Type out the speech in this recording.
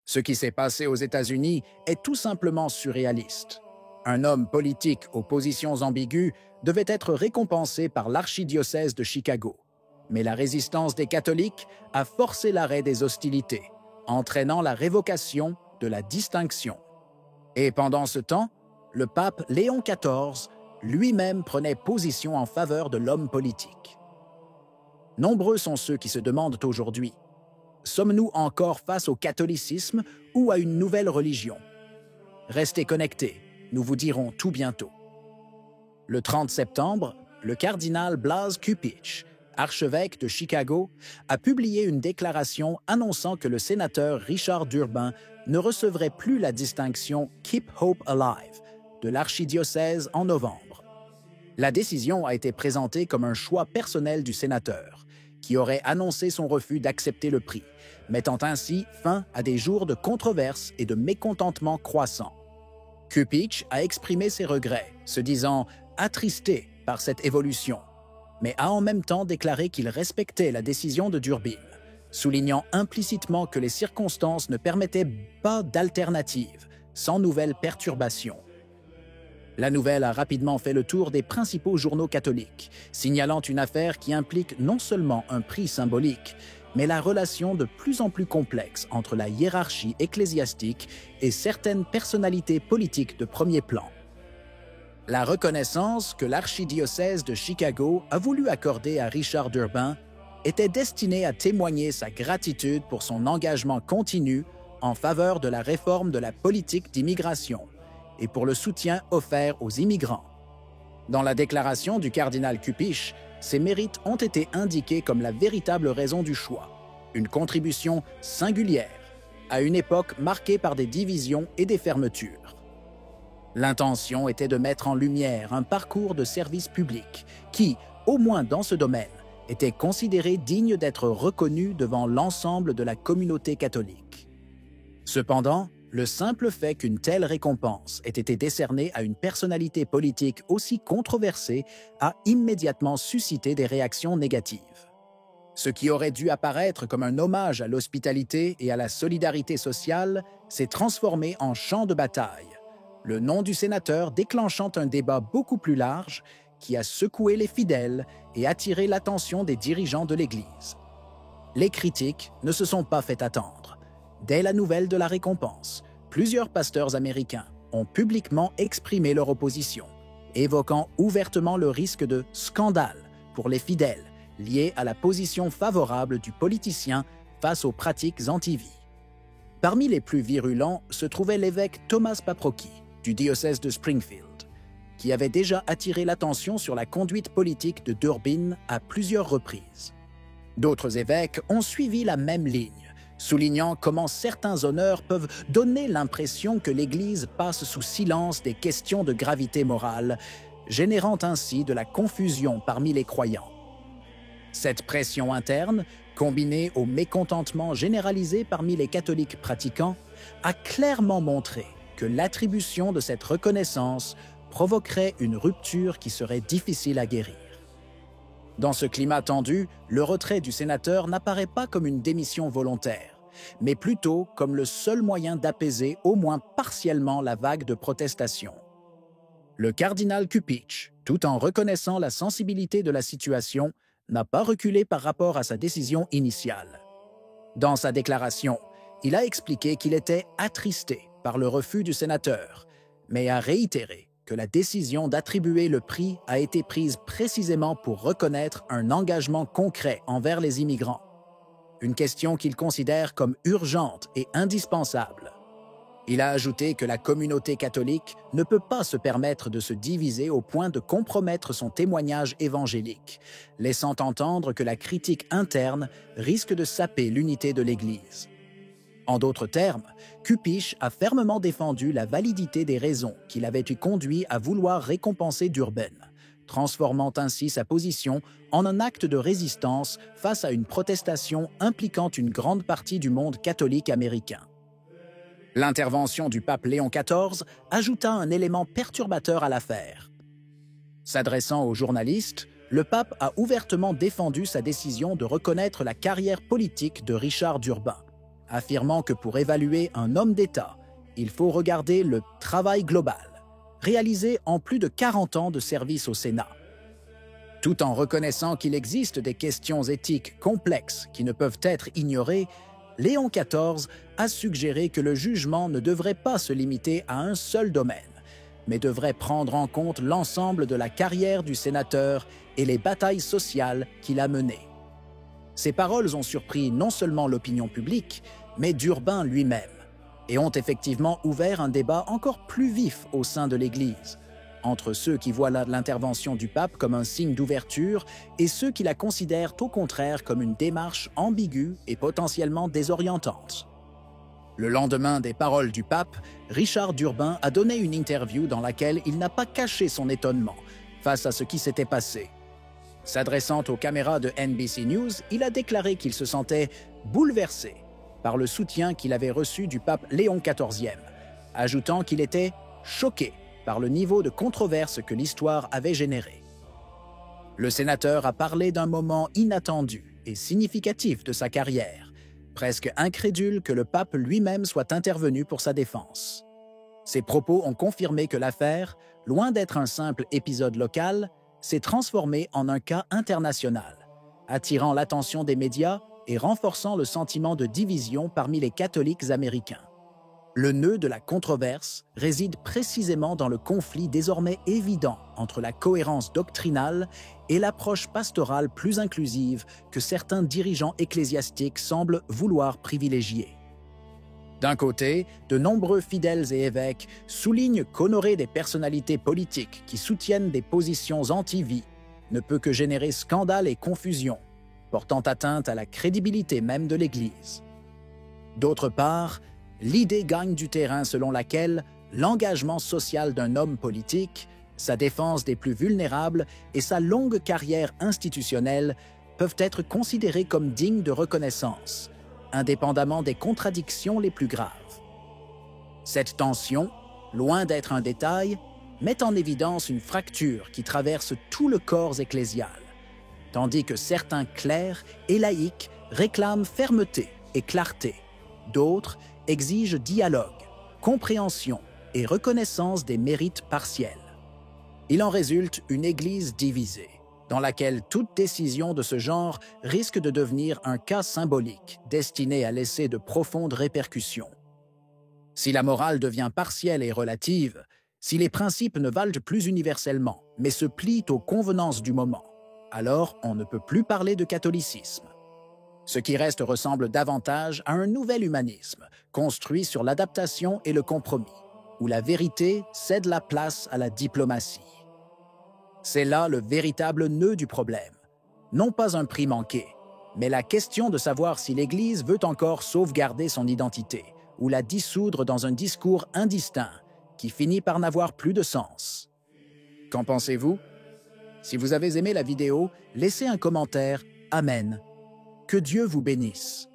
Ce qui s'est passé aux États-Unis est tout simplement surréaliste. Un homme politique aux positions ambiguës devait être récompensé par l'archidiocèse de Chicago. Mais la résistance des catholiques a forcé l'arrêt des hostilités, entraînant la révocation de la distinction. Et pendant ce temps, le pape Léon XIV lui-même prenait position en faveur de l'homme politique. Nombreux sont ceux qui se demandent aujourd'hui: sommes-nous encore face au catholicisme ou à une nouvelle religion? Restez connectés, nous vous dirons tout bientôt. Le 30 septembre, le cardinal Blaise Cupich, archevêque de Chicago, a publié une déclaration annonçant que le sénateur Richard Durbin ne recevrait plus la distinction Keep Hope Alive de l'archidiocèse en novembre. La décision a été présentée comme un choix personnel du sénateur, qui aurait annoncé son refus d'accepter le prix, mettant ainsi fin à des jours de controverses et de mécontentement croissant. Cupich a exprimé ses regrets, se disant attristé par cette évolution, mais a en même temps déclaré qu'il respectait la décision de Durbin, soulignant implicitement que les circonstances ne permettaient pas d'alternative, sans nouvelles perturbations. La nouvelle a rapidement fait le tour des principaux journaux catholiques, signalant une affaire qui implique non seulement un prix symbolique, mais la relation de plus en plus complexe entre la hiérarchie ecclésiastique et certaines personnalités politiques de premier plan. La reconnaissance que l'archidiocèse de Chicago a voulu accorder à Richard Durbin était destinée à témoigner sa gratitude pour son engagement continu en faveur de la réforme de la politique d'immigration et pour le soutien offert aux immigrants. Dans la déclaration du cardinal Cupich, ses mérites ont été indiqués comme la véritable raison du choix, une contribution singulière à une époque marquée par des divisions et des fermetures. L'intention était de mettre en lumière un parcours de service public qui, au moins dans ce domaine, était considéré digne d'être reconnu devant l'ensemble de la communauté catholique. Cependant, le simple fait qu'une telle récompense ait été décernée à une personnalité politique aussi controversée a immédiatement suscité des réactions négatives. Ce qui aurait dû apparaître comme un hommage à l'hospitalité et à la solidarité sociale s'est transformé en champ de bataille, le nom du sénateur déclenchant un débat beaucoup plus large qui a secoué les fidèles et attiré l'attention des dirigeants de l'Église. Les critiques ne se sont pas fait attendre. Dès la nouvelle de la récompense, plusieurs pasteurs américains ont publiquement exprimé leur opposition, évoquant ouvertement le risque de scandale pour les fidèles lié à la position favorable du politicien face aux pratiques anti-vie. Parmi les plus virulents se trouvait l'évêque Thomas Paprocki du diocèse de Springfield, qui avait déjà attiré l'attention sur la conduite politique de Durbin à plusieurs reprises. D'autres évêques ont suivi la même ligne, soulignant comment certains honneurs peuvent donner l'impression que l'Église passe sous silence des questions de gravité morale, générant ainsi de la confusion parmi les croyants. Cette pression interne, combinée au mécontentement généralisé parmi les catholiques pratiquants, a clairement montré que l'attribution de cette reconnaissance provoquerait une rupture qui serait difficile à guérir. Dans ce climat tendu, le retrait du sénateur n'apparaît pas comme une démission volontaire, mais plutôt comme le seul moyen d'apaiser au moins partiellement la vague de protestation. Le cardinal Cupich, tout en reconnaissant la sensibilité de la situation, n'a pas reculé par rapport à sa décision initiale. Dans sa déclaration, il a expliqué qu'il était attristé par le refus du sénateur, mais a réitéré que la décision d'attribuer le prix a été prise précisément pour reconnaître un engagement concret envers les immigrants, une question qu'il considère comme urgente et indispensable. Il a ajouté que la communauté catholique ne peut pas se permettre de se diviser au point de compromettre son témoignage évangélique, laissant entendre que la critique interne risque de saper l'unité de l'Église. En d'autres termes, Cupich a fermement défendu la validité des raisons qui l'avaient conduit à vouloir récompenser Durbin, transformant ainsi sa position en un acte de résistance face à une protestation impliquant une grande partie du monde catholique américain. L'intervention du pape Léon XIV ajouta un élément perturbateur à l'affaire. S'adressant aux journalistes, le pape a ouvertement défendu sa décision de reconnaître la carrière politique de Richard Durbin, affirmant que pour évaluer un homme d'État, il faut regarder le travail global, réalisé en plus de 40 ans de service au Sénat. Tout en reconnaissant qu'il existe des questions éthiques complexes qui ne peuvent être ignorées, Léon XIV a suggéré que le jugement ne devrait pas se limiter à un seul domaine, mais devrait prendre en compte l'ensemble de la carrière du sénateur et les batailles sociales qu'il a menées. Ces paroles ont surpris non seulement l'opinion publique, mais d'Urbain lui-même, et ont effectivement ouvert un débat encore plus vif au sein de l'Église, entre ceux qui voient l'intervention du pape comme un signe d'ouverture et ceux qui la considèrent au contraire comme une démarche ambiguë et potentiellement désorientante. Le lendemain des paroles du pape, Richard d'Urbain a donné une interview dans laquelle il n'a pas caché son étonnement face à ce qui s'était passé. S'adressant aux caméras de NBC News, il a déclaré qu'il se sentait bouleversé par le soutien qu'il avait reçu du pape Léon XIV, ajoutant qu'il était choqué par le niveau de controverse que l'histoire avait généré. Le sénateur a parlé d'un moment inattendu et significatif de sa carrière, presque incrédule que le pape lui-même soit intervenu pour sa défense. Ses propos ont confirmé que l'affaire, loin d'être un simple épisode local, s'est transformée en un cas international, attirant l'attention des médias et renforçant le sentiment de division parmi les catholiques américains. Le nœud de la controverse réside précisément dans le conflit désormais évident entre la cohérence doctrinale et l'approche pastorale plus inclusive que certains dirigeants ecclésiastiques semblent vouloir privilégier. D'un côté, de nombreux fidèles et évêques soulignent qu'honorer des personnalités politiques qui soutiennent des positions anti-vie ne peut que générer scandale et confusion, portant atteinte à la crédibilité même de l'Église. D'autre part, l'idée gagne du terrain selon laquelle l'engagement social d'un homme politique, sa défense des plus vulnérables et sa longue carrière institutionnelle peuvent être considérés comme dignes de reconnaissance, indépendamment des contradictions les plus graves. Cette tension, loin d'être un détail, met en évidence une fracture qui traverse tout le corps ecclésial, tandis que certains clercs et laïcs réclament fermeté et clarté, d'autres exigent dialogue, compréhension et reconnaissance des mérites partiels. Il en résulte une Église divisée, dans laquelle toute décision de ce genre risque de devenir un cas symbolique destiné à laisser de profondes répercussions. Si la morale devient partielle et relative, si les principes ne valent plus universellement, mais se plient aux convenances du moment, alors on ne peut plus parler de catholicisme. Ce qui reste ressemble davantage à un nouvel humanisme, construit sur l'adaptation et le compromis, où la vérité cède la place à la diplomatie. C'est là le véritable nœud du problème. Non pas un prix manqué, mais la question de savoir si l'Église veut encore sauvegarder son identité ou la dissoudre dans un discours indistinct qui finit par n'avoir plus de sens. Qu'en pensez-vous? Si vous avez aimé la vidéo, laissez un commentaire. Amen. Que Dieu vous bénisse.